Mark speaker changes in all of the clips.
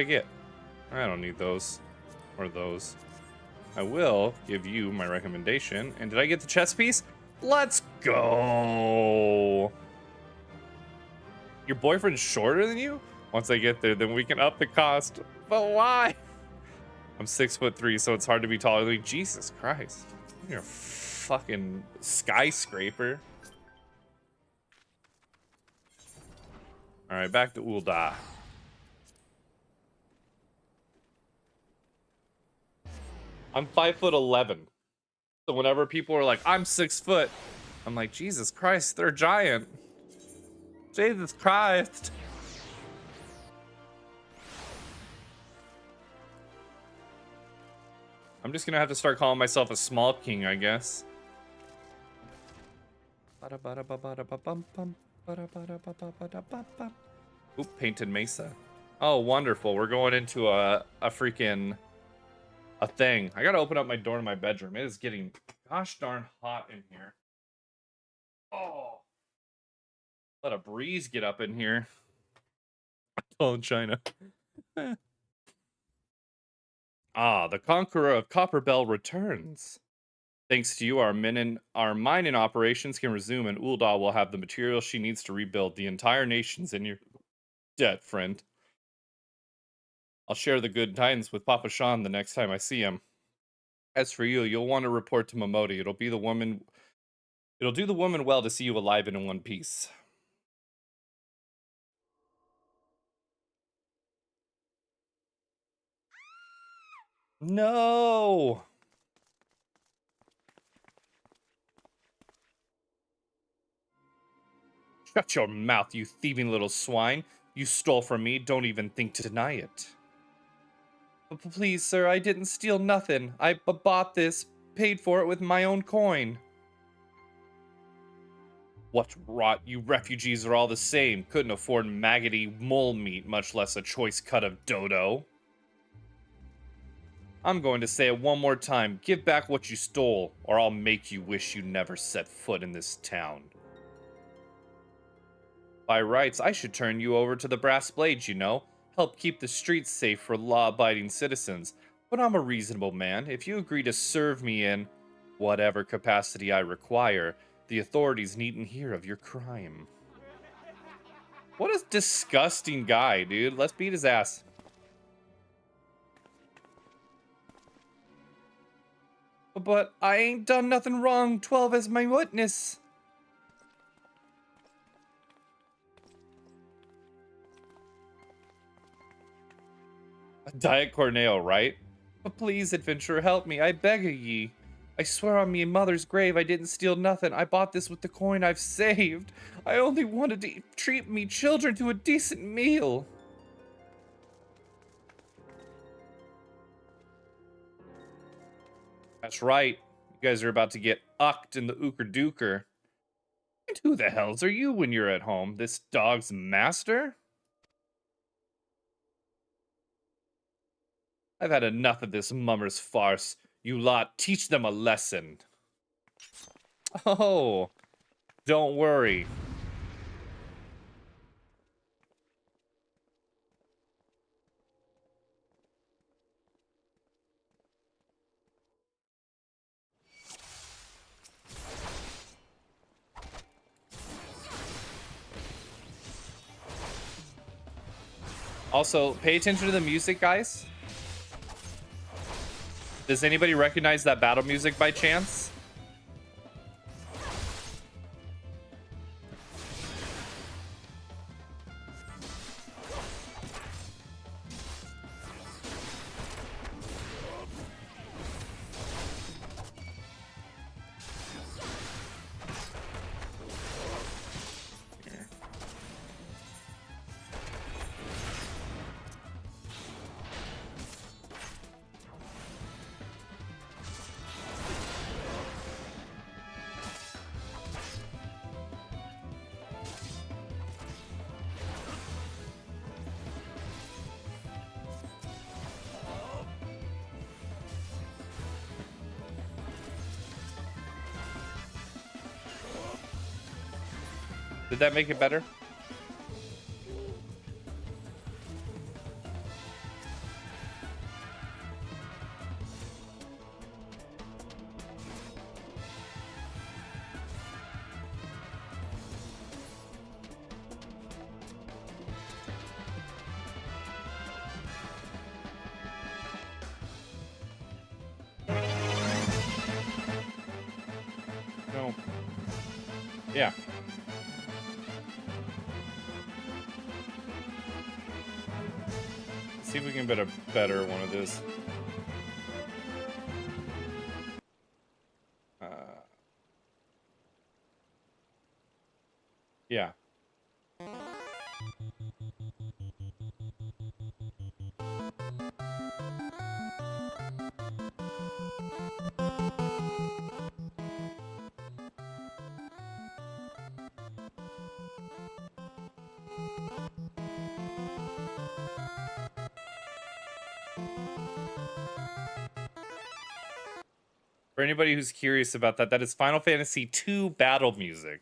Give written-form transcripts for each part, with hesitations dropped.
Speaker 1: I get? I don't need those. Or those. I will give you my recommendation. And did I get the chess piece? Let's go! Your boyfriend's shorter than you? Once I get there, then we can up the cost. But why? I'm 6'3", so it's hard to be taller than me. Jesus Christ. You're a fucking skyscraper. Alright, back to Ul'dah. I'm 5'11". So whenever people are like, I'm 6 foot, I'm like, Jesus Christ, they're giant. Jesus Christ. I'm just gonna have to start calling myself a small king, I guess. Oop, painted mesa. Oh, wonderful. We're going into a freaking thing. I gotta open up my door to my bedroom. It is getting gosh darn hot in here. Oh, let a breeze get up in here. Oh, in China. Ah, the conqueror of Copperbell returns. Thanks to you, our mining operations can resume, and Ul'dah will have the material she needs to rebuild. The entire nation's in your debt, friend. I'll share the good tidings with Papa Shan the next time I see him. As for you, you'll want to report to Momodi. It'll do the woman well to see you alive and in one piece. No! Shut your mouth, you thieving little swine. You stole from me, don't even think to deny it. But please, sir, I didn't steal nothing. I bought this, paid for it with my own coin. What rot, you refugees are all the same. Couldn't afford maggoty mole meat, much less a choice cut of dodo. I'm going to say it one more time. Give back what you stole, or I'll make you wish you never set foot in this town. By rights, I should turn you over to the Brass Blades, you know. Help keep the streets safe for law-abiding citizens. But I'm a reasonable man. If you agree to serve me in whatever capacity I require, the authorities needn't hear of your crime. What a disgusting guy, dude. Let's beat his ass. But I ain't done nothing wrong. 12 is my witness. Diet Corneo, right? But please, adventurer, help me, I beg of ye. I swear on me mother's grave I didn't steal nothing. I bought this with the coin I've saved. I only wanted to treat me children to a decent meal. That's right. You guys are about to get ucked in the ooker dooker. And who the hells are you when you're at home? This dog's master? I've had enough of this mummer's farce. You lot, teach them a lesson. Oh, don't worry. Also, pay attention to the music, guys. Does anybody recognize that battle music by chance? Did that make it better? See if we can get a better one of this. Yeah. For anybody who's curious about that, that is Final Fantasy II battle music.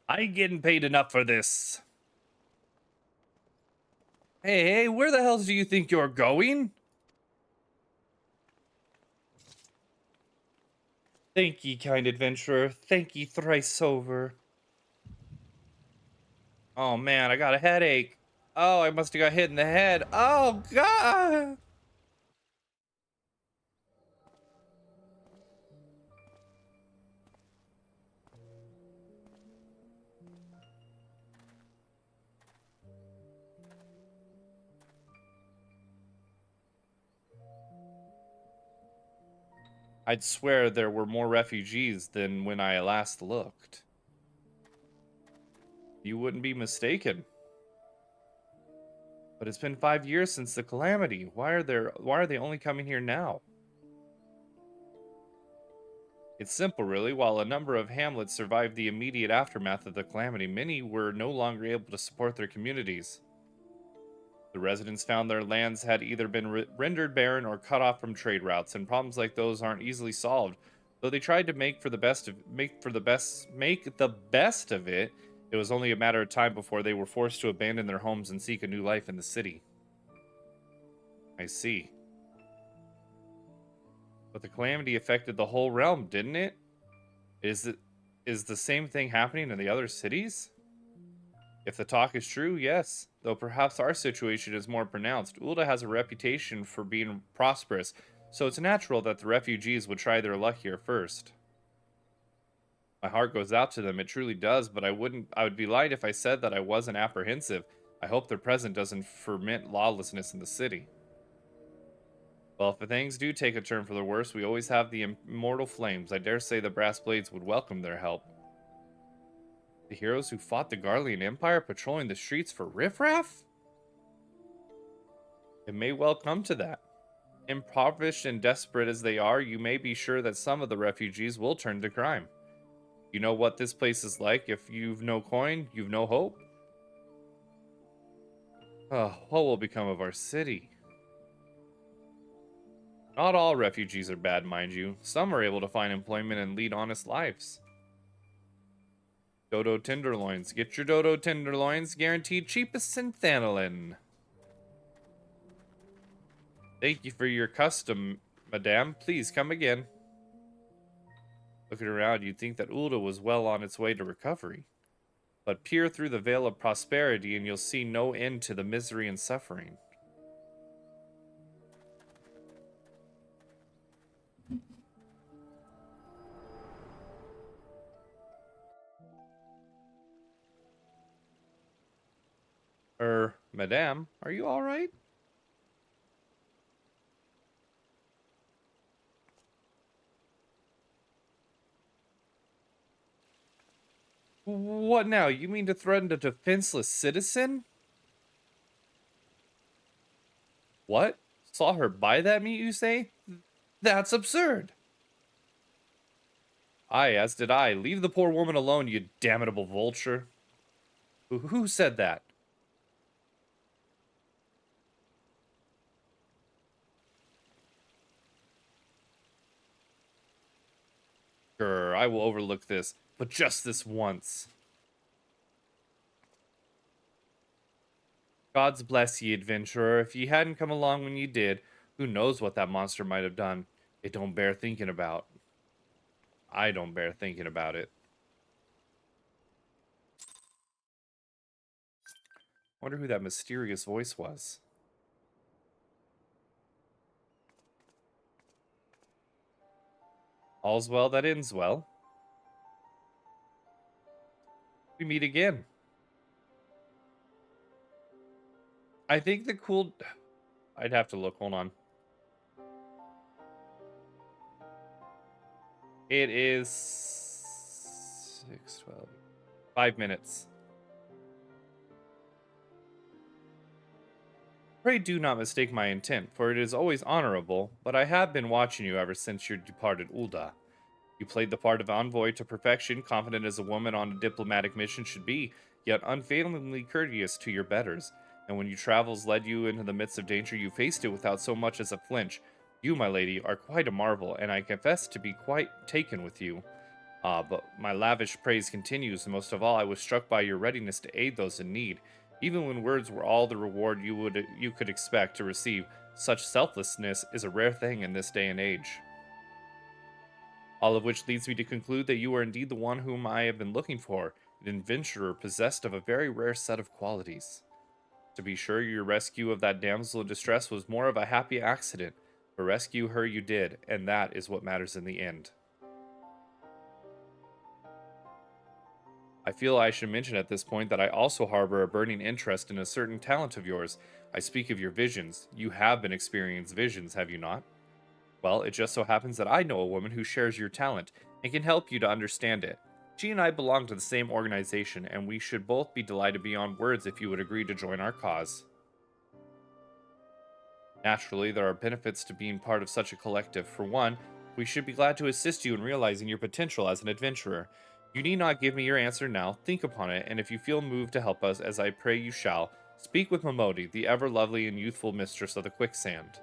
Speaker 1: I ain't getting paid enough for this. Hey, where the hell do you think you're going? Thank ye, kind adventurer. Thank ye thrice over. Oh man, I got a headache. Oh, I must have got hit in the head. Oh god. I'd swear there were more refugees than when I last looked. You wouldn't be mistaken. But it's been 5 years since the calamity. Why are they only coming here now? It's simple, really. While a number of hamlets survived the immediate aftermath of the calamity, many were no longer able to support their communities. The residents found their lands had either been rendered barren or cut off from trade routes, and problems like those aren't easily solved. Though they tried to make the best of it, it was only a matter of time before they were forced to abandon their homes and seek a new life in the city. I see. But the calamity affected the whole realm, didn't it? Is the same thing happening in the other cities? If the talk is true, yes. Though perhaps our situation is more pronounced. Ulda has a reputation for being prosperous, so it's natural that the refugees would try their luck here first. My heart goes out to them, it truly does, but I would be lying if I said that I wasn't apprehensive. I hope their presence doesn't ferment lawlessness in the city. Well, if things do take a turn for the worse, we always have the immortal flames. I dare say the brass blades would welcome their help. The heroes who fought the Garlean Empire patrolling the streets for riffraff? It may well come to that. Impoverished and desperate as they are, you may be sure that some of the refugees will turn to crime. You know what this place is like. If you've no coin, you've no hope. Oh, what will become of our city? Not all refugees are bad, mind you. Some are able to find employment and lead honest lives. Dodo tenderloins. Get your dodo tenderloins, guaranteed cheapest in Thanalin. Thank you for your custom, madame. Please come again. Looking around, you'd think that Ulda was well on its way to recovery. But peer through the veil of prosperity and you'll see no end to the misery and suffering. Madame, are you alright? What now? You mean to threaten a defenseless citizen? What? Saw her buy that meat, you say? That's absurd. Aye, as did I. Leave the poor woman alone, you damnable vulture. Who said that? Sure, I will overlook this, but just this once. God's bless ye, adventurer. If ye hadn't come along when ye did, who knows what that monster might have done. It don't bear thinking about. I don't bear thinking about it. Wonder who that mysterious voice was. All's well that ends well. We meet again. I think the cool... I'd have to look. Hold on. It is 6:12. 5 minutes. Pray do not mistake my intent, for it is always honorable, but I have been watching you ever since you departed Ulda. You played the part of envoy to perfection, confident as a woman on a diplomatic mission should be, yet unfailingly courteous to your betters. And when your travels led you into the midst of danger, you faced it without so much as a flinch. You, my lady, are quite a marvel, and I confess to be quite taken with you. But my lavish praise continues, and most of all, I was struck by your readiness to aid those in need. Even when words were all the reward you could expect to receive, such selflessness is a rare thing in this day and age. All of which leads me to conclude that you are indeed the one whom I have been looking for, an adventurer possessed of a very rare set of qualities. To be sure, your rescue of that damsel in distress was more of a happy accident, but rescue her you did, and that is what matters in the end. I feel I should mention at this point that I also harbor a burning interest in a certain talent of yours. I speak of your visions. You have been experienced visions, have you not? Well, it just so happens that I know a woman who shares your talent and can help you to understand it. She and I belong to the same organization, and we should both be delighted beyond words if you would agree to join our cause. Naturally, there are benefits to being part of such a collective. For one, we should be glad to assist you in realizing your potential as an adventurer. You need not give me your answer now. Think upon it, and if you feel moved to help us, as I pray you shall, speak with Momodi, the ever lovely and youthful mistress of the quicksand.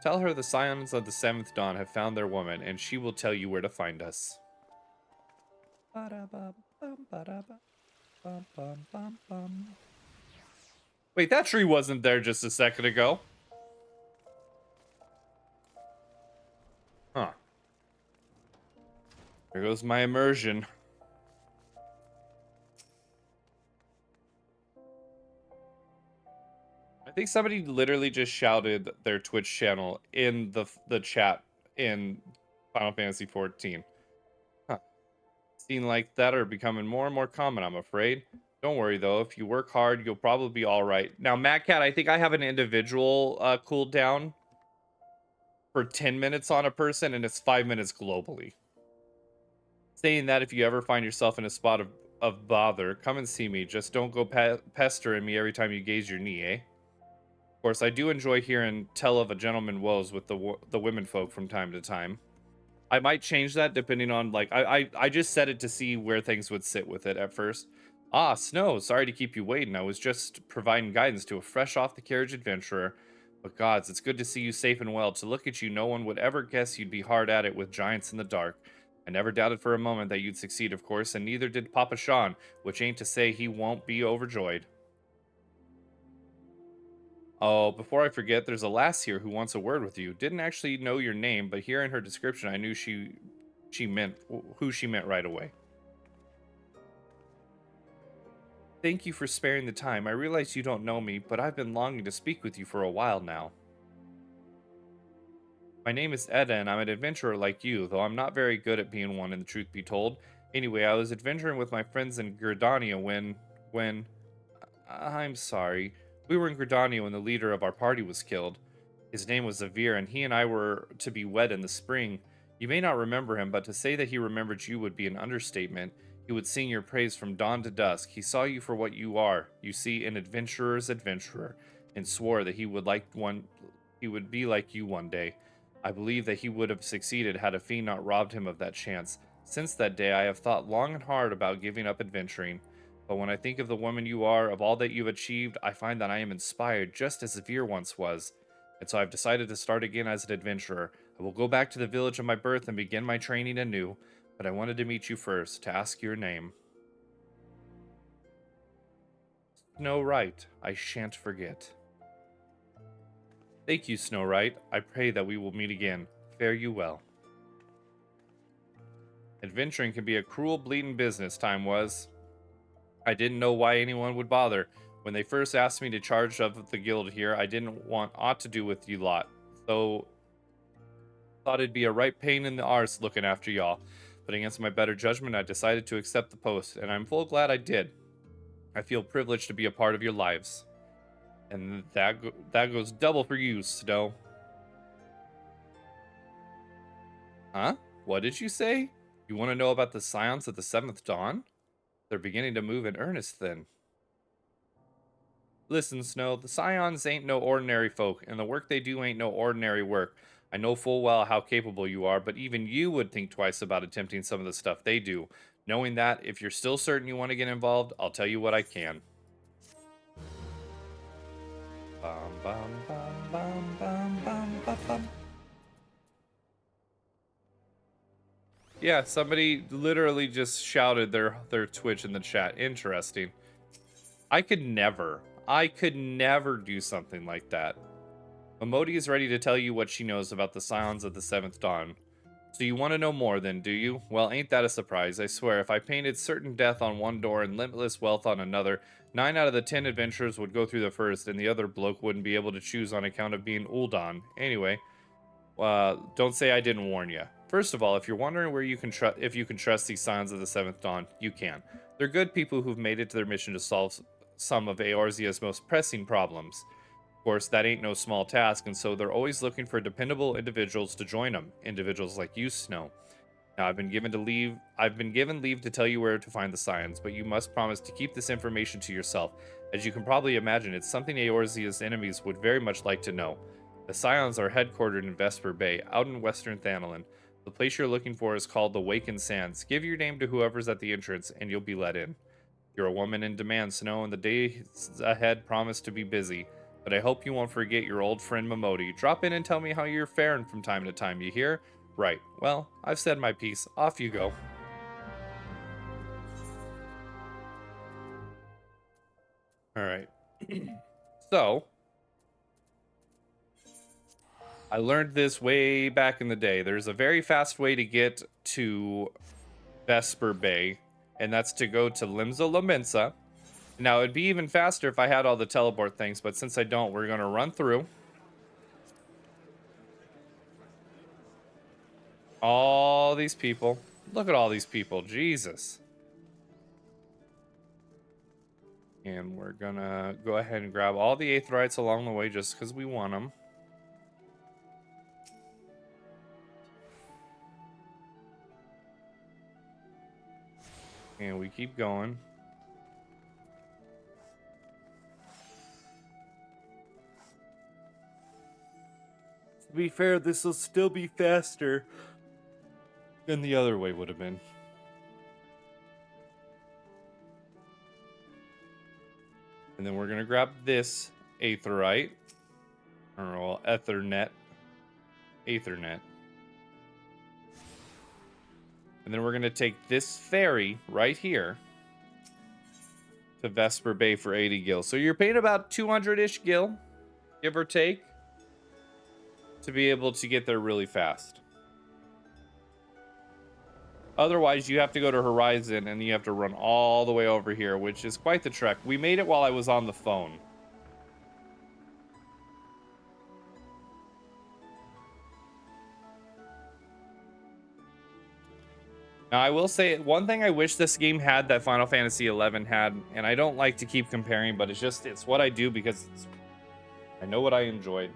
Speaker 1: Tell her the scions of the seventh dawn have found their woman, and she will tell you where to find us. Wait, that tree wasn't there just a second ago. Huh. There goes my immersion. I think somebody literally just shouted their Twitch channel in the chat in Final Fantasy XIV. Huh. Seeing like that are becoming more and more common, I'm afraid. Don't worry though, if you work hard, you'll probably be all right. Now, Mad Cat, I think I have an individual cooldown for 10 minutes on a person, and it's 5 minutes globally. Saying that, if you ever find yourself in a spot of bother, come and see me. Just don't go pestering me every time you gaze your knee, eh? Of course, I do enjoy hearing tell of a gentleman woes with the women folk from time to time. I might change that depending on, like, I just set it to see where things would sit with it at first. Ah, Snow, sorry to keep you waiting. I was just providing guidance to a fresh off the carriage adventurer. But gods, it's good to see you safe and well. To look at you, no one would ever guess you'd be hard at it with giants in the dark. I never doubted for a moment that you'd succeed, of course, and neither did Papa Sean, which ain't to say he won't be overjoyed. Oh, before I forget, there's a lass here who wants a word with you. Didn't actually know your name, but hearing her description, I knew she meant who she meant right away. Thank you for sparing the time. I realize you don't know me, but I've been longing to speak with you for a while now. My name is Edda, and I'm an adventurer like you, though I'm not very good at being one, and the truth be told. Anyway, I was adventuring with my friends in Gridania when... I'm sorry. We were in Gridania when the leader of our party was killed. His name was Zavir, and he and I were to be wed in the spring. You may not remember him, but to say that he remembered you would be an understatement. He would sing your praise from dawn to dusk. He saw you for what you are, you see, an adventurer's adventurer, and swore that he would be like you one day. I believe that he would have succeeded had a fiend not robbed him of that chance. Since that day, I have thought long and hard about giving up adventuring. But when I think of the woman you are, of all that you've achieved, I find that I am inspired just as Zavir once was. And so I've decided to start again as an adventurer. I will go back to the village of my birth and begin my training anew. But I wanted to meet you first, to ask your name. Snow White, I shan't forget. Thank you, Snow White. I pray that we will meet again. Fare you well. Adventuring can be a cruel, bleeding business, time was. I didn't know why anyone would bother. When they first asked me to charge of the guild here, I didn't want aught to do with you lot, though thought it'd be a right pain in the arse looking after y'all. But against my better judgment, I decided to accept the post, and I'm full glad I did. I feel privileged to be a part of your lives. And that goes double for you, Snow. Huh? What did you say? You want to know about the scions of the seventh dawn? They're beginning to move in earnest then. Listen, Snow, the scions ain't no ordinary folk, and the work they do ain't no ordinary work. I know full well how capable you are, but even you would think twice about attempting some of the stuff they do. Knowing that, if you're still certain you want to get involved, I'll tell you what I can. Bum, bum, bum, bum, bum, bum, bum, bum. Yeah, somebody literally just shouted their Twitch in the chat. Interesting. I could never do something like that. Momodi is ready to tell you what she knows about the scions of the seventh dawn. So you want to know more then, do you? Well, ain't that a surprise? I swear, if I painted certain death on one door and limitless wealth on another, 9 out of the 10 adventurers would go through the first, and the other bloke wouldn't be able to choose on account of being Uldan. Anyway, don't say I didn't warn you. First of all, if you're wondering where you can if you can trust these scions of the seventh dawn, you can. They're good people who've made it to their mission to solve some of Eorzea's most pressing problems. Of course, that ain't no small task, and so they're always looking for dependable individuals to join them. Individuals like you, Snow. Now, I've been given leave to tell you where to find the scions, but you must promise to keep this information to yourself. As you can probably imagine, it's something Eorzea's enemies would very much like to know. The scions are headquartered in Vesper Bay, out in western Thanalan. The place you're looking for is called the Wakened Sands. Give your name to whoever's at the entrance, and you'll be let in. You're a woman in demand, Snow, and the days ahead promise to be busy. But I hope you won't forget your old friend Momodi. Drop in and tell me how you're faring from time to time, you hear? Right. Well, I've said my piece. Off you go. Alright. So, I learned this way back in the day. There's a very fast way to get to Vesper Bay, and that's to go to Limsa Lamensa. Now, it'd be even faster if I had all the teleport things, but since I don't, we're going to run through all these people. Look at all these people. Jesus. And we're going to go ahead and grab all the Aetherites along the way just because we want them. And we keep going. To be fair, this will still be faster than the other way would have been. And then we're going to grab this Aetherite. Or Ethernet. Aethernet. And then we're going to take this ferry right here to Vesper Bay for 80 gil. So you're paying about 200-ish gil, give or take, to be able to get there really fast. Otherwise, you have to go to Horizon, and you have to run all the way over here, which is quite the trek. We made it while I was on the phone. Now, I will say, one thing I wish this game had that Final Fantasy XI had, and I don't like to keep comparing, but it's what I do because I know what I enjoyed,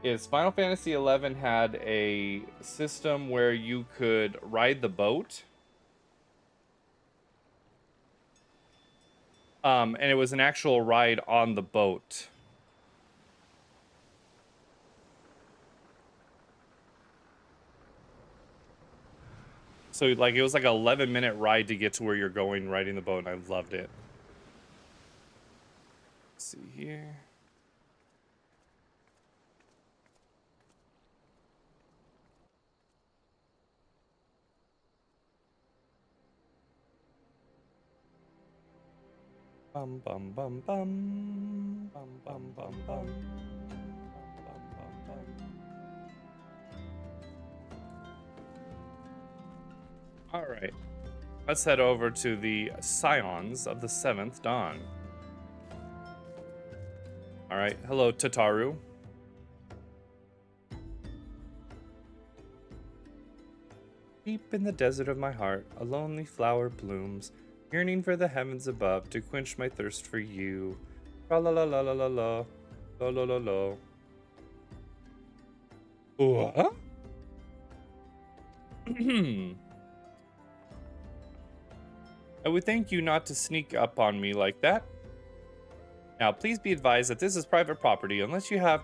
Speaker 1: is Final Fantasy XI had a system where you could ride the boat. And it was an actual ride on the boat. So, like, it was like an 11-minute ride to get to where you're going, riding the boat, and I loved it. Let's see here. Bum, bum, bum, bum. Bum, bum, bum, bum. Bum, bum, bum. All right. Let's head over to the Scions of the Seventh Dawn. All right. Hello, Tataru. Deep in the desert of my heart, a lonely flower blooms. yearning for the heavens above to quench my thirst for you. La la la la la la la. La la la la. What? I would thank you not to sneak up on me like that. Now, please be advised that this is private property. Unless you have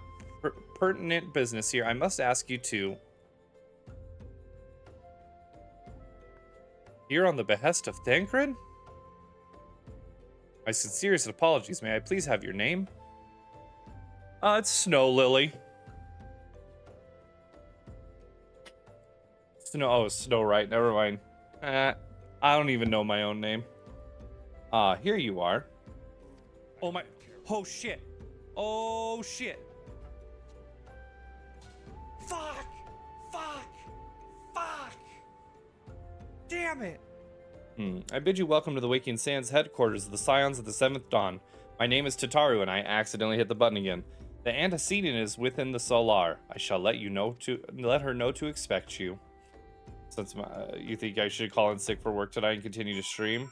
Speaker 1: pertinent business here, I must ask you to. Here on the behest of Thancred? My sincerest apologies. May I please have your name? It's Snow Lily. Snow Right. Never mind. I don't even know my own name. Here you are. Oh my. Oh shit. Oh shit. Fuck. Damn it. I bid you welcome to the Waking Sands headquarters of the Scions of the Seventh Dawn. My name is Tataru, and I accidentally hit the button again. The antecedent is within the Solar. I shall let her know to expect you. Since you think I should call in sick for work tonight and continue to stream?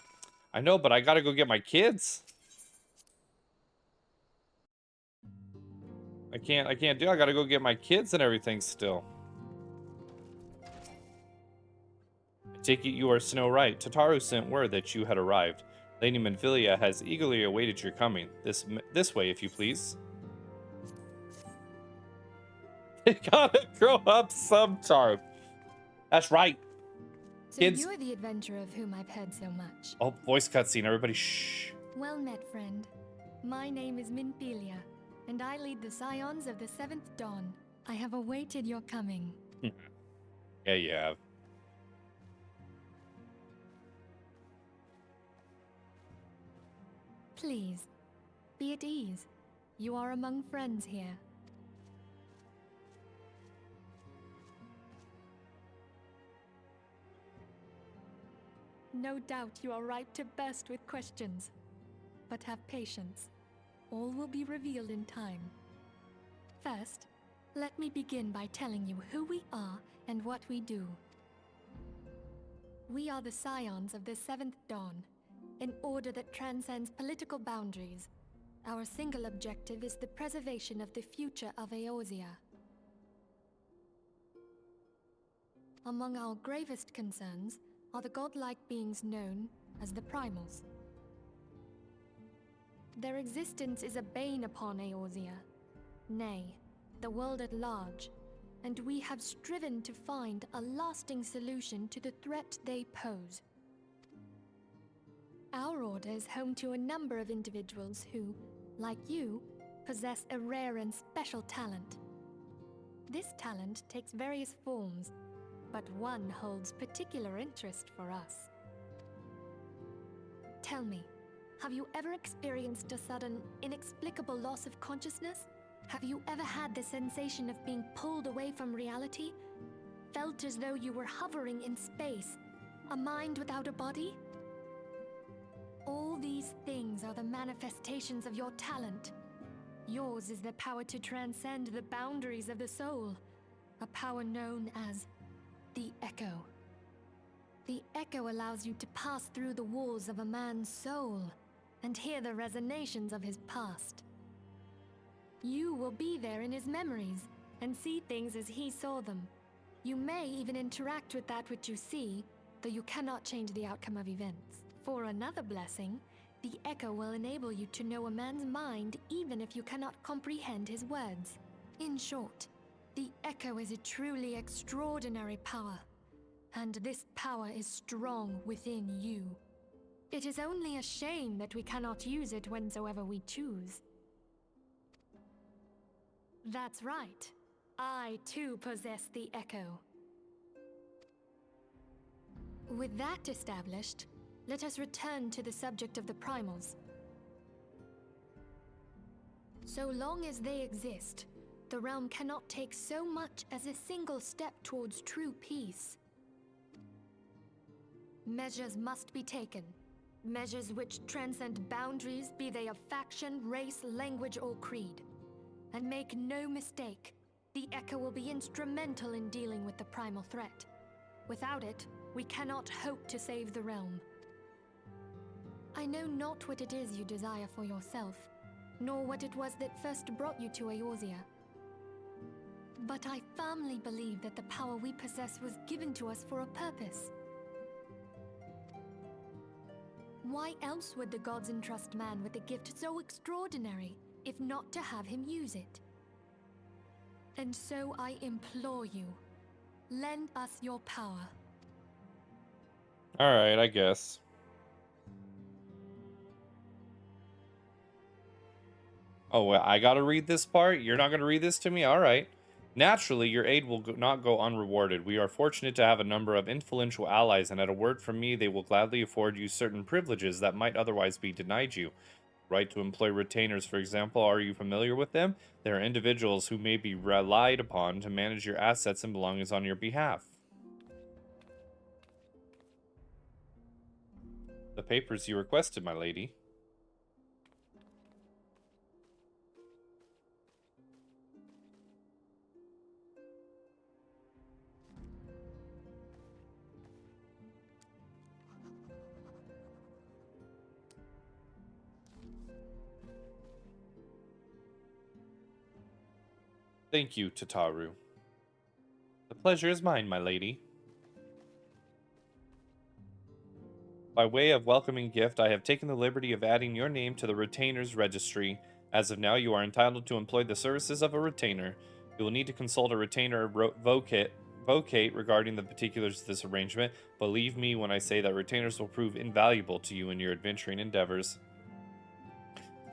Speaker 1: I know, but I gotta go get my kids. I can't do it. I gotta go get my kids and everything still. I take it you are Snow Right. Tataru sent word that you had arrived. Lady Manvilia has eagerly awaited your coming. This way, if you please. They gotta grow up sometime. That's right.
Speaker 2: So
Speaker 1: Kids.
Speaker 2: you're the adventurer of whom I've heard so much.
Speaker 1: Oh, voice cutscene. Everybody shh.
Speaker 2: Well met, friend. My name is Minfilia, and I lead the Scions of the Seventh Dawn. I have awaited your coming.
Speaker 1: Yeah, you have.
Speaker 2: Please, be at ease. You are among friends here. No doubt you are ripe to burst with questions. But have patience. All will be revealed in time. First, let me begin by telling you who we are and what we do. We are the Scions of the Seventh Dawn, an order that transcends political boundaries. Our single objective is the preservation of the future of Eorzea. Among our gravest concerns are the godlike beings known as the Primals. Their existence is a bane upon Eorzea, nay, the world at large, and we have striven to find a lasting solution to the threat they pose. Our order is home to a number of individuals who, like you, possess a rare and special talent. This talent takes various forms, but one holds particular interest for us. Tell me, have you ever experienced a sudden, inexplicable loss of consciousness? Have you ever had the sensation of being pulled away from reality? Felt as though you were hovering in space, a mind without a body? All these things are the manifestations of your talent. Yours is the power to transcend the boundaries of the soul, a power known as the Echo. The Echo allows you to pass through the walls of a man's soul and hear the resonations of his past. You will be there in his memories and see things as he saw them. You may even interact with that which you see, though you cannot change the outcome of events. For another blessing, the Echo will enable you to know a man's mind even if you cannot comprehend his words. In short, the Echo is a truly extraordinary power, and this power is strong within you. It is only a shame that we cannot use it whensoever we choose. That's right. I too possess the Echo. With that established, let us return to the subject of the Primals. So long as they exist, the realm cannot take so much as a single step towards true peace. Measures must be taken. Measures which transcend boundaries, be they of faction, race, language, or creed. And make no mistake, the Echo will be instrumental in dealing with the primal threat. Without it, we cannot hope to save the realm. I know not what it is you desire for yourself, nor what it was that first brought you to Eorzea. But I firmly believe that the power we possess was given to us for a purpose. Why else would the gods entrust man with a gift so extraordinary, if not to have him use it? And so I implore you, lend us your power.
Speaker 1: Alright, I guess. Oh, well, I gotta read this part? You're not gonna read this to me? Alright. Naturally, your aid will not go unrewarded. We are fortunate to have a number of influential allies, and at a word from me, they will gladly afford you certain privileges that might otherwise be denied you. Right to employ retainers, for example, are you familiar with them? They are individuals who may be relied upon to manage your assets and belongings on your behalf. The papers you requested, my lady. Thank you, Tataru. The pleasure is mine, my lady. By way of welcoming gift, I have taken the liberty of adding your name to the retainer's registry. As of now, you are entitled to employ the services of a retainer. You will need to consult a retainer vocate regarding the particulars of this arrangement. Believe me when I say that retainers will prove invaluable to you in your adventuring endeavors.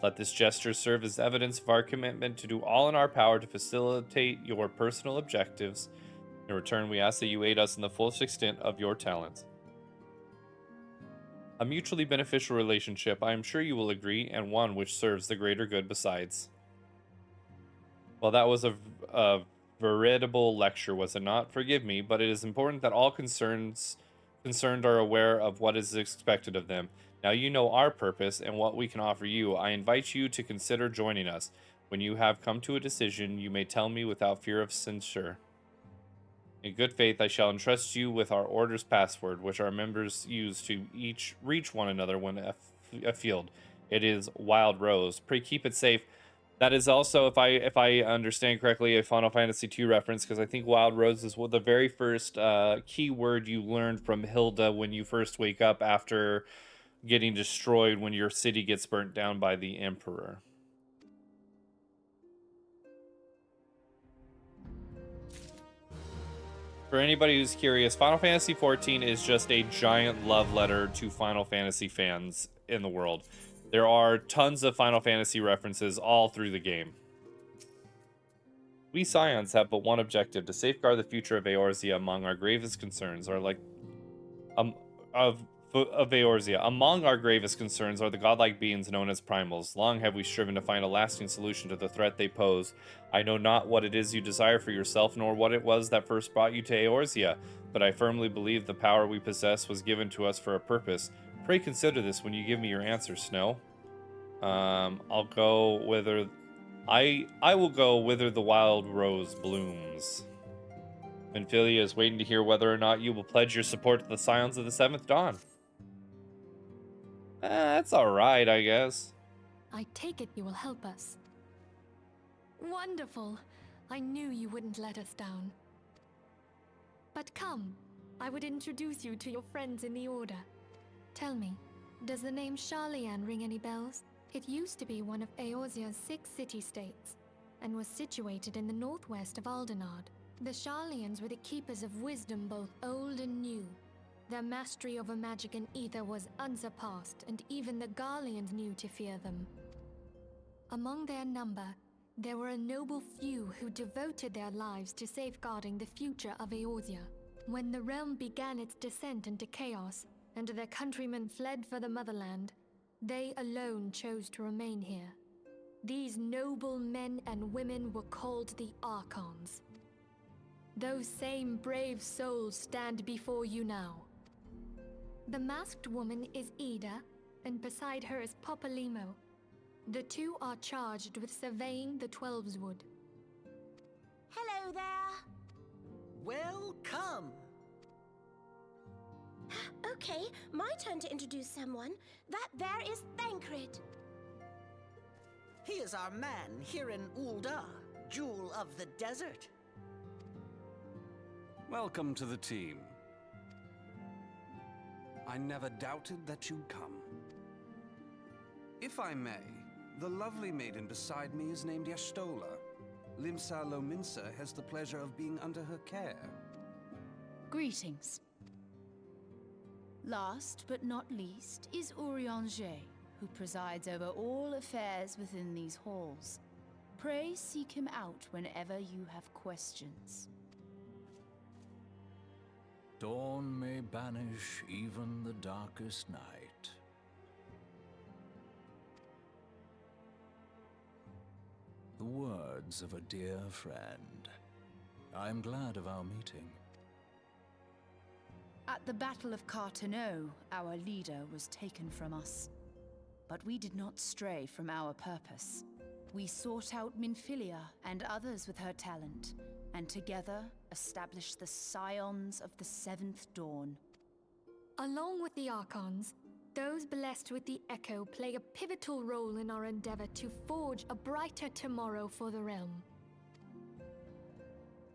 Speaker 1: Let this gesture serve as evidence of our commitment to do all in our power to facilitate your personal objectives. In return, we ask that you aid us in the fullest extent of your talents. A mutually beneficial relationship, I am sure you will agree, and one which serves the greater good besides. Well, that was a veritable lecture, was it not? Forgive me, but it is important that all concerned are aware of what is expected of them. Now you know our purpose and what we can offer you. I invite you to consider joining us. When you have come to a decision, you may tell me without fear of censure. In good faith, I shall entrust you with our order's password, which our members use to each reach one another when afield. It is Wild Rose. Pray keep it safe. That is also, if I understand correctly, a Final Fantasy II reference, because I think Wild Rose is the very first keyword you learned from Hilda when you first wake up after getting destroyed when your city gets burnt down by the Emperor. For anybody who's curious, Final Fantasy XIV is just a giant love letter to Final Fantasy fans in the world. There are tons of Final Fantasy references all through the game. We Scions have but one objective: to safeguard the future of Eorzea. Among our gravest concerns are of Eorzea. Among our gravest concerns are the godlike beings known as primals. Long have we striven to find a lasting solution to the threat they pose. I know not what it is you desire for yourself, nor what it was that first brought you to Eorzea, but I firmly believe the power we possess was given to us for a purpose. Pray consider this when you give me your answer, Snow. I'll go whither... I will go whither the wild rose blooms. Minfilia is waiting to hear whether or not you will pledge your support to the Scions of the Seventh Dawn. That's alright, I guess.
Speaker 2: I take it you will help us. Wonderful! I knew you wouldn't let us down. But come, I would introduce you to your friends in the Order. Tell me, does the name Sharlayan ring any bells? It used to be one of Eorzea's 6 city-states, and was situated in the northwest of Aldenard. The Sharlayans were the keepers of wisdom both old and new. Their mastery over magic and ether was unsurpassed, and even the Garleans knew to fear them. Among their number, there were a noble few who devoted their lives to safeguarding the future of Eorzea. When the realm began its descent into chaos, and their countrymen fled for the motherland, they alone chose to remain here. These noble men and women were called the Archons. Those same brave souls stand before you now. The masked woman is Ida, and beside her is Popalimo. The two are charged with surveying the Twelveswood.
Speaker 3: Hello there.
Speaker 4: Welcome.
Speaker 3: Okay, my turn to introduce someone. That there is Thancred.
Speaker 4: He is our man here in Ul'dah, Jewel of the Desert.
Speaker 5: Welcome to the team. I never doubted that you'd come. If I may, the lovely maiden beside me is named Y'shtola. Limsa Lominsa has the pleasure of being under her care.
Speaker 6: Greetings. Last but not least is Urianger, who presides over all affairs within these halls. Pray seek him out whenever you have questions.
Speaker 7: Dawn may banish even the darkest night. The words of a dear friend. I am glad of our meeting.
Speaker 6: At the Battle of Carteneau, our leader was taken from us. But we did not stray from our purpose. We sought out Minfilia and others with her talent, and together established the Scions of the Seventh Dawn.
Speaker 2: Along with the Archons, those blessed with the Echo play a pivotal role in our endeavor to forge a brighter tomorrow for the realm.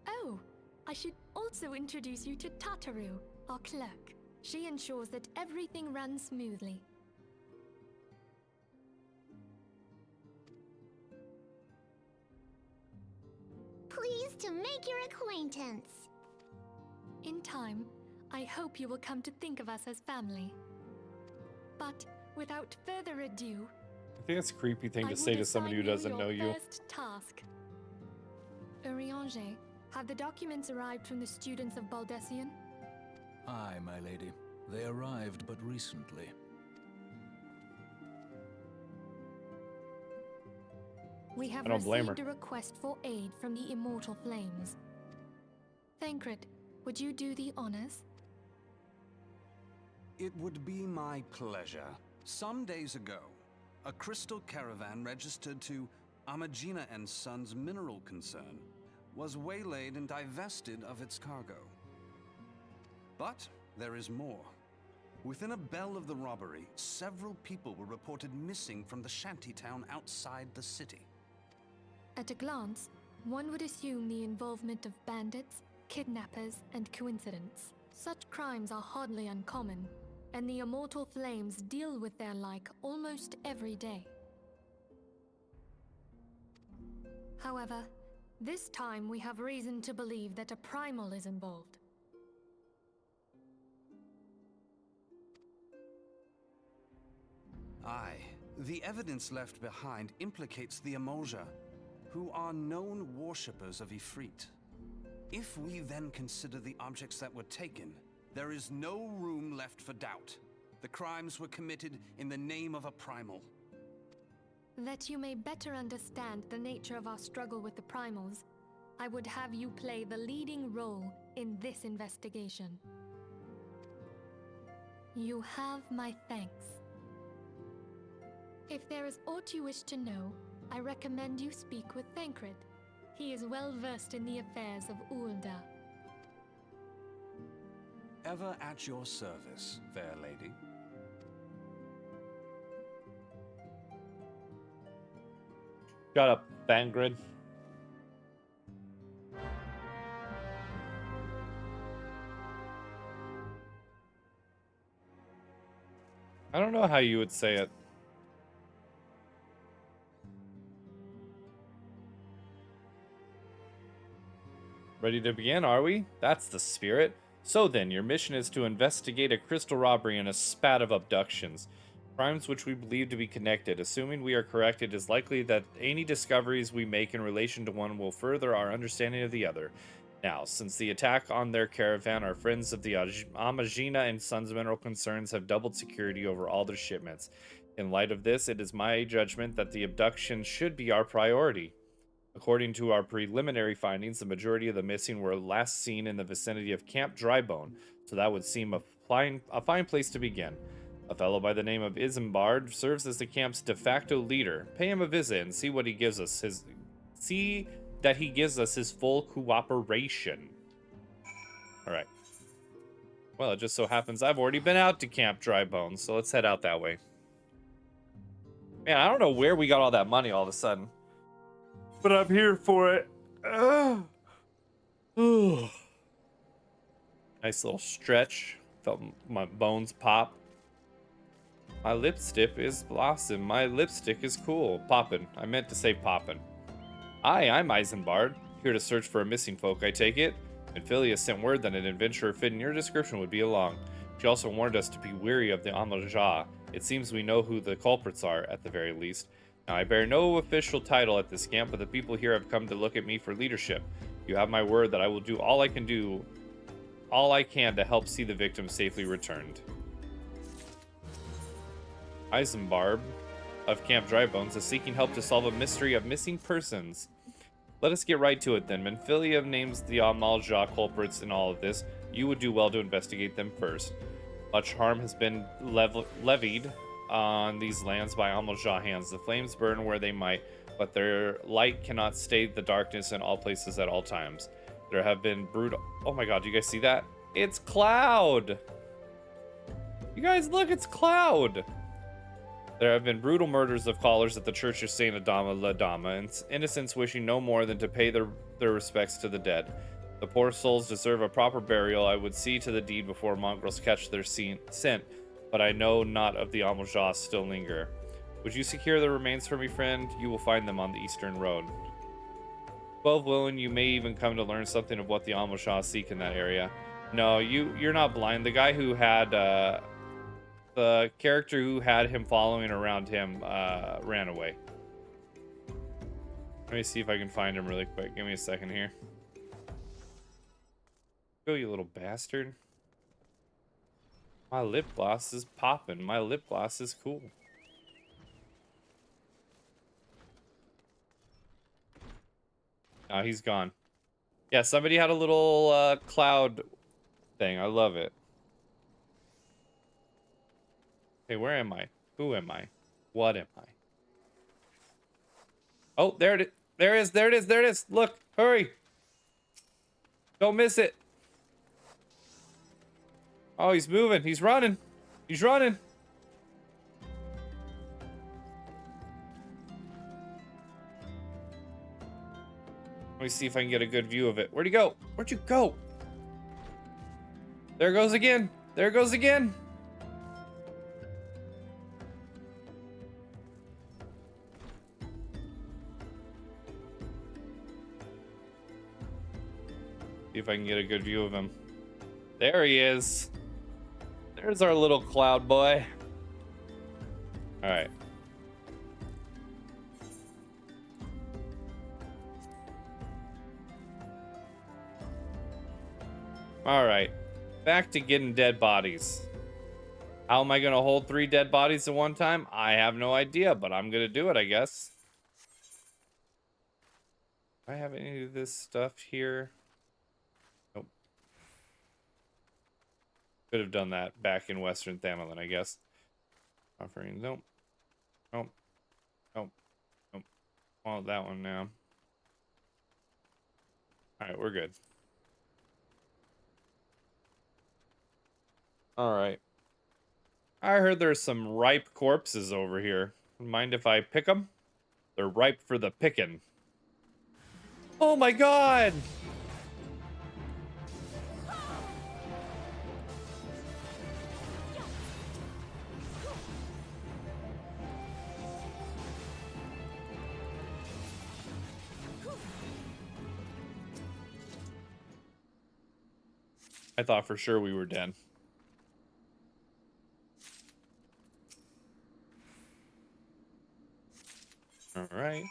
Speaker 2: Oh, I should also introduce you to Tataru, our clerk. She ensures that everything runs smoothly.
Speaker 3: Pleased to make your acquaintance.
Speaker 2: In time, I hope you will come to think of us as family. But without further ado,
Speaker 1: I think it's a creepy thing
Speaker 2: I
Speaker 1: to
Speaker 2: would
Speaker 1: say to somebody who
Speaker 2: assign
Speaker 1: doesn't know
Speaker 2: your
Speaker 1: you.
Speaker 2: First task. Urianger, have the documents arrived from the students of Baldessian?
Speaker 7: Aye, my lady. They arrived but recently.
Speaker 2: We have
Speaker 1: I don't blame
Speaker 2: received
Speaker 1: her.
Speaker 2: a request for aid from the Immortal Flames. Thancred, would you do the honors?
Speaker 5: It would be my pleasure. Some days ago, a crystal caravan registered to Amagina and Sons mineral concern was waylaid and divested of its cargo. But there is more. Within a bell of the robbery, several people were reported missing from the shantytown outside the city.
Speaker 2: At a glance, one would assume the involvement of bandits, kidnappers, and coincidence. Such crimes are hardly uncommon, and the Immortal Flames deal with their like almost every day. However, this time we have reason to believe that a primal is involved.
Speaker 5: Aye, the evidence left behind implicates the Emoja, who are known worshippers of Ifrit. If we then consider the objects that were taken, there is no room left for doubt. The crimes were committed in the name of a primal.
Speaker 2: That you may better understand the nature of our struggle with the primals, I would have you play the leading role in this investigation. You have my thanks. If there is aught you wish to know, I recommend you speak with Thancred. He is well versed in the affairs of Ul'dah.
Speaker 5: Ever at your service, fair lady.
Speaker 1: Shut up, Thancred. I don't know how you would say it. Ready to begin, are we? That's the spirit. So then, your mission is to investigate a crystal robbery and a spat of abductions. Crimes which we believe to be connected. Assuming we are correct, it is likely that any discoveries we make in relation to one will further our understanding of the other. Now, since the attack on their caravan, our friends of the Amagina and Sons Mineral Concerns have doubled security over all their shipments. In light of this, it is my judgment that the abduction should be our priority. According to our preliminary findings, the majority of the missing were last seen in the vicinity of Camp Drybone, so that would seem a fine place to begin. A fellow by the name of Isambard serves as the camp's de facto leader. Pay him a visit and see what he gives us. See that he gives us his full cooperation. All right. Well, it just so happens I've already been out to Camp Dry Bones, so let's head out that way. Man, I don't know where we got all that money all of a sudden, but I'm here for it. Ugh. Nice little stretch. Felt my bones pop. My lipstick is blossom. My lipstick is cool. Poppin'. I meant to say poppin'. Hi, I'm Eisenbard. Here to search for a missing folk, I take it. Minfilia sent word that an adventurer fitting your description would be along. She also warned us to be wary of the Amal-Jah. It seems we know who the culprits are, at the very least. Now, I bear no official title at this camp, but the people here have come to look at me for leadership. You have my word that I will do all I can to help see the victim safely returned. Eisenbarb of Camp Drybones is seeking help to solve a mystery of missing persons. Let us get right to it then. Minfilia names the Amal-Jah culprits in all of this. You would do well to investigate them first. Much harm has been levied on these lands by Amal-Jah hands. The flames burn where they might, but their light cannot stay the darkness in all places at all times. There have been brutal... Oh my god, do you guys see that? It's Cloud! You guys look, it's Cloud! There have been brutal murders of callers at the Church of Saint Adama La Dama, and innocents wishing no more than to pay their respects to the dead. The poor souls deserve a proper burial. I would see to the deed before mongrels catch their scent, but I know not of the Amal-Jah still linger. Would you secure the remains for me, friend? You will find them on the eastern road. 12 willing, you may even come to learn something of what the Amal-Jah seek in that area. No, you're not blind. The guy who had, the character who had him following around him, ran away. Let me see if I can find him really quick. Give me a second here. Go, you little bastard. My lip gloss is popping. My lip gloss is cool. Oh, he's gone. Yeah, somebody had a little cloud thing. I love it. Hey, where am I? Who am I? What am I? Oh, there it is. There it is. There it is. There it is. Look, hurry. Don't miss it. Oh, he's moving. He's running. He's running. Let me see if I can get a good view of it. Where'd he go? Where'd you go? There it goes again. There it goes again. See if I can get a good view of him. There he is. There's our little cloud boy. All right. All right. Back to getting dead bodies. How am I going to hold 3 dead bodies at one time? I have no idea, but I'm going to do it, I guess. Do I have any of this stuff here? Nope. Could have done that back in Western Thamelin, I guess. Offering, nope. Nope. Nope. Nope. Well, that one now. Alright, we're good. Alright. I heard there's some ripe corpses over here. Mind if I pick them? They're ripe for the picking. Oh my god! I thought for sure we were dead. Alright.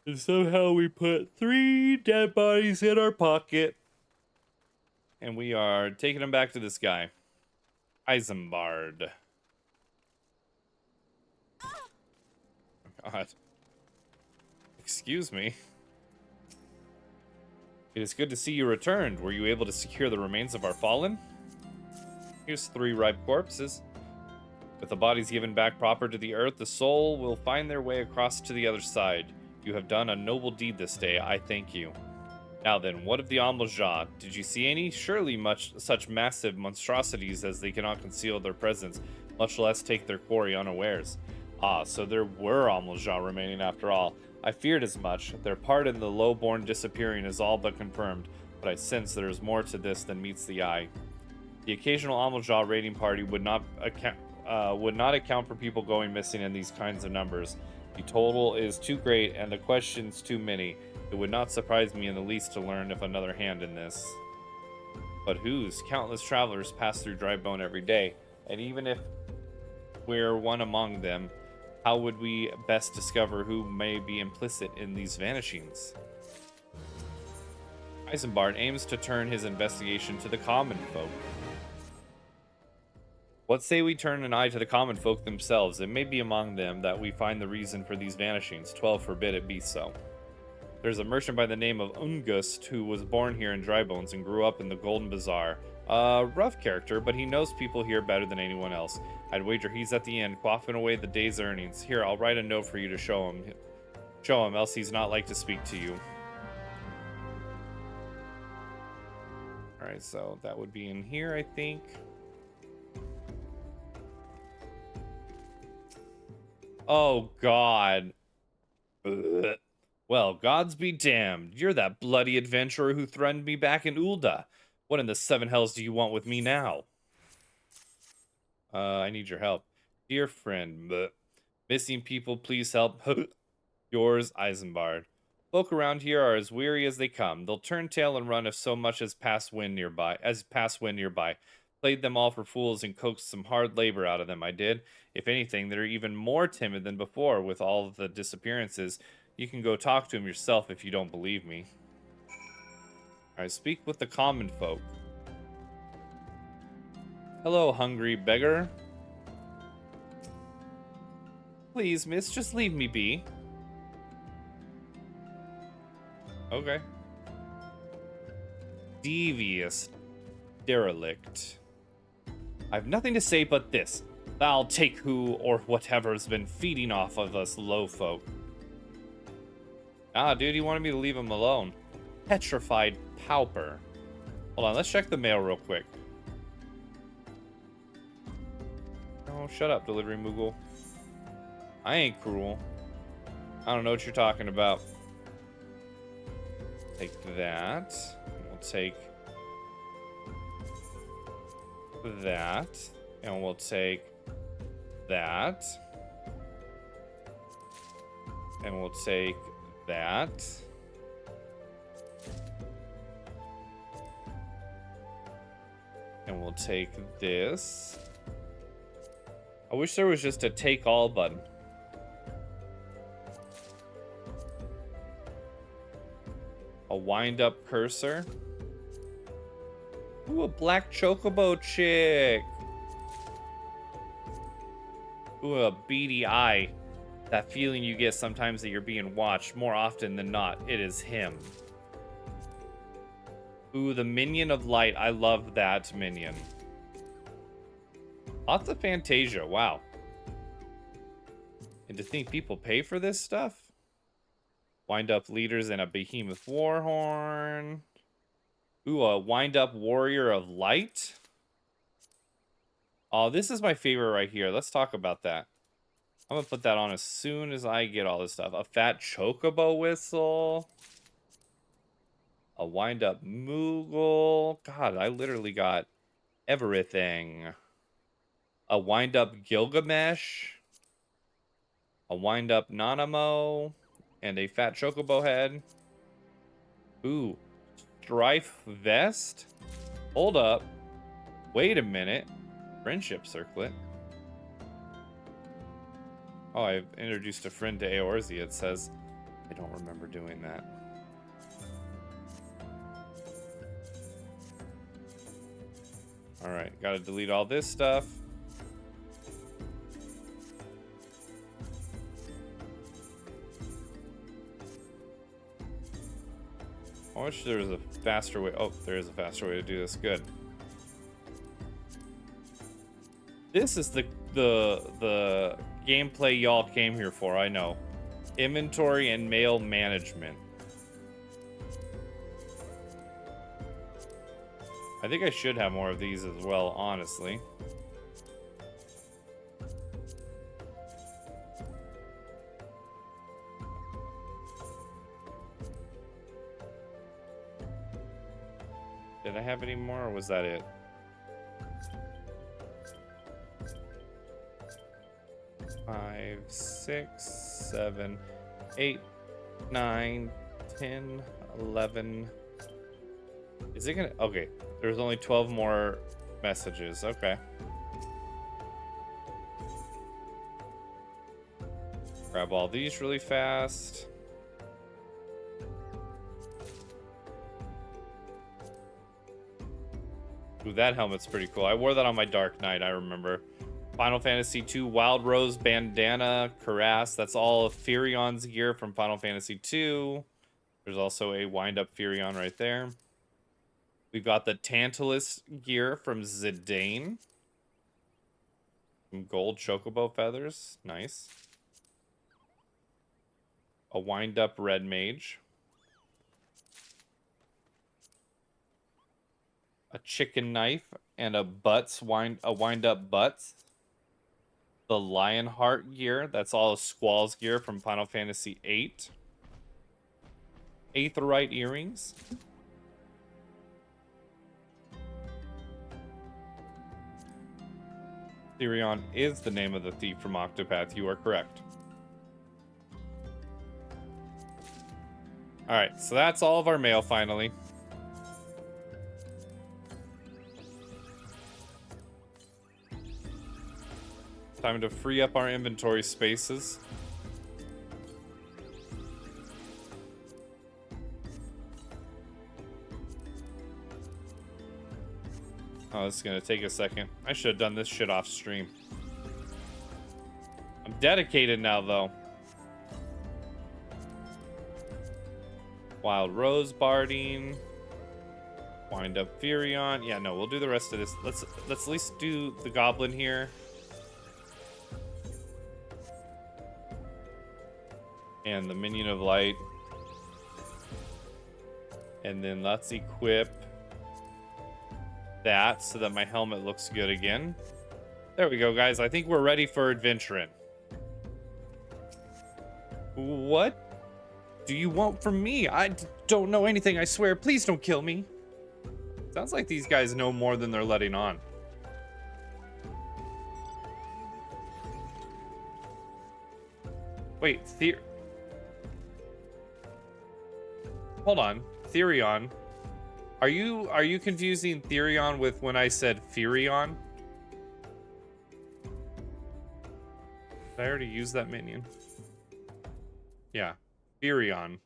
Speaker 1: And somehow we put 3 dead bodies in our pocket. And we are taking them back to this guy. Eisenbard. Oh god. Excuse me. It is good to see you returned. Were you able to secure the remains of our fallen? Here's 3 ripe corpses. With the bodies given back proper to the earth, the soul will find their way across to the other side. You have done a noble deed this day. I thank you. Now then, what of the Amlajah? Did you see any? Surely such massive monstrosities as they cannot conceal their presence, much less take their quarry unawares. Ah, so there were Amlajah remaining after all. I feared as much. Their part in the lowborn disappearing is all but confirmed, but I sense there is more to this than meets the eye. The occasional Amlajah raiding party would not account for people going missing in these kinds of numbers. The total is too great and the questions too many. It would not surprise me in the least to learn of another hand in this. But whose? Countless travelers pass through Drybone every day, and even if we're one among them, how would we best discover who may be implicit in these vanishings? Isambard aims to turn his investigation to the common folk. What say we turn an eye to the common folk themselves? It may be among them that we find the reason for these vanishings. 12 forbid it be so. There's a merchant by the name of Ungust who was born here in Drybones and grew up in the Golden Bazaar. Rough character, but he knows people here better than anyone else. I'd wager he's at the end, quaffing away the day's earnings. Here, I'll write a note for you to show him. Show him, else he's not like to speak to you. Alright, so that would be in here, I think. Oh, God. Ugh. Well, gods be damned. You're that bloody adventurer who threatened me back in Ulda. What in the seven hells do you want with me now? I need your help. Dear friend, missing people, please help. Yours, Isambard. Folk around here are as weary as they come. They'll turn tail and run if so much as pass wind nearby. Played them all for fools and coaxed some hard labor out of them, I did. If anything, they're even more timid than before with all of the disappearances. You can go talk to him yourself if you don't believe me. Alright, speak with the common folk. Hello, hungry beggar. Please, miss, just leave me be. Okay. Devious derelict. I've nothing to say but this. I'll take who or whatever's been feeding off of us low folk. Ah, dude, he wanted me to leave him alone. Petrified pauper. Hold on, let's check the mail real quick. Oh, shut up, delivery Moogle. I ain't cruel. I don't know what you're talking about. Take that. We'll take that. And we'll take that. And we'll take that. And we'll take this. I wish there was just a take all button. A wind up cursor. Ooh, a black chocobo chick. Ooh, a beady eye. That feeling you get sometimes that you're being watched. More often than not, it is him. Ooh, the minion of light. I love that minion. Lots of Fantasia. Wow. And to think people pay for this stuff? Wind up leaders and a behemoth warhorn. Ooh, a wind up warrior of light. Oh, this is my favorite right here. Let's talk about that. I'm gonna put that on as soon as I get all this stuff. A fat chocobo whistle. A wind up Moogle. God, I literally got everything. A wind up Gilgamesh. A wind up Nanamo. And a fat chocobo head. Ooh. Strife vest? Hold up. Wait a minute. Friendship circlet. Oh, I've introduced a friend to Eorzea. It says, I don't remember doing that. Alright, gotta delete all this stuff. I wish there was a faster way. Oh, there is a faster way to do this. Good. This is the gameplay y'all came here for, I know. Inventory and mail management. I think I should have more of these as well, honestly. Did I have any more, or was that it? Five, 6, 7, 8, 9, 10, 11. Is it gonna? Okay, there's only 12 more messages. Okay. Grab all these really fast. Ooh, that helmet's pretty cool. I wore that on my Dark Knight, I remember. Final Fantasy II Wild Rose Bandana Cuirass. That's all Furion's gear from Final Fantasy II. There's also a wind-up Furion right there. We've got the Tantalus gear from Zidane. Some gold chocobo feathers. Nice. A wind-up Red Mage. A chicken knife and a wind-up butts. The Lionheart gear. That's all Squall's gear from Final Fantasy VIII. Aetherite earrings. Therion is the name of the thief from Octopath. You are correct. Alright, so that's all of our mail finally. Time to free up our inventory spaces. Oh, this is gonna take a second. I should have done this shit off stream. I'm dedicated now, though. Wild Rose Barding. Wind up Furion. Yeah, no, we'll do the rest of this. Let's at least do the Goblin here. And the Minion of Light. And then let's equip that so that my helmet looks good again. There we go, guys. I think we're ready for adventuring. What do you want from me? I don't know anything, I swear. Please don't kill me. Sounds like these guys know more than they're letting on. Wait, hold on. Therion. Are you confusing Therion with when I said Furion? Did I already use that minion? Yeah. Furion.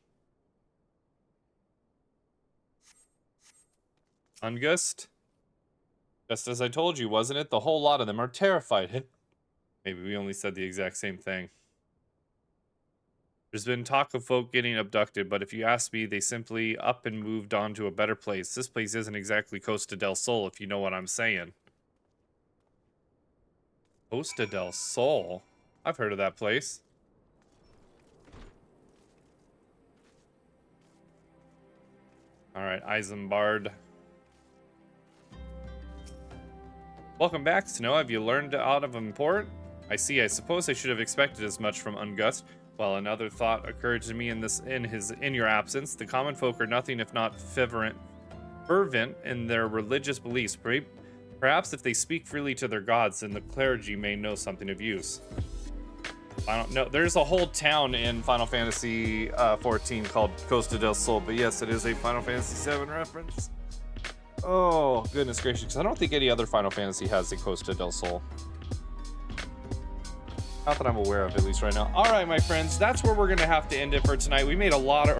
Speaker 1: Ungust? Just as I told you, wasn't it? The whole lot of them are terrified. Maybe we only said the exact same thing. There's been talk of folk getting abducted, but if you ask me, they simply up and moved on to a better place. This place isn't exactly Costa del Sol, if you know what I'm saying. Costa del Sol? I've heard of that place. Alright, Isambard. Welcome back, Snow. Have you learned out of import? I see. I suppose I should have expected as much from Ungust. Well, another thought occurred to me in your absence. The common folk are nothing if not fervent in their religious beliefs. Perhaps if they speak freely to their gods, then the clergy may know something of use. I don't know. There's a whole town in Final Fantasy XIV called Costa del Sol, but yes, it is a Final Fantasy VII reference. Oh, goodness gracious, because I don't think any other Final Fantasy has a Costa del Sol. Not that I'm aware of, at least right now. All right, my friends, that's where we're going to have to end it for tonight. We made a lot of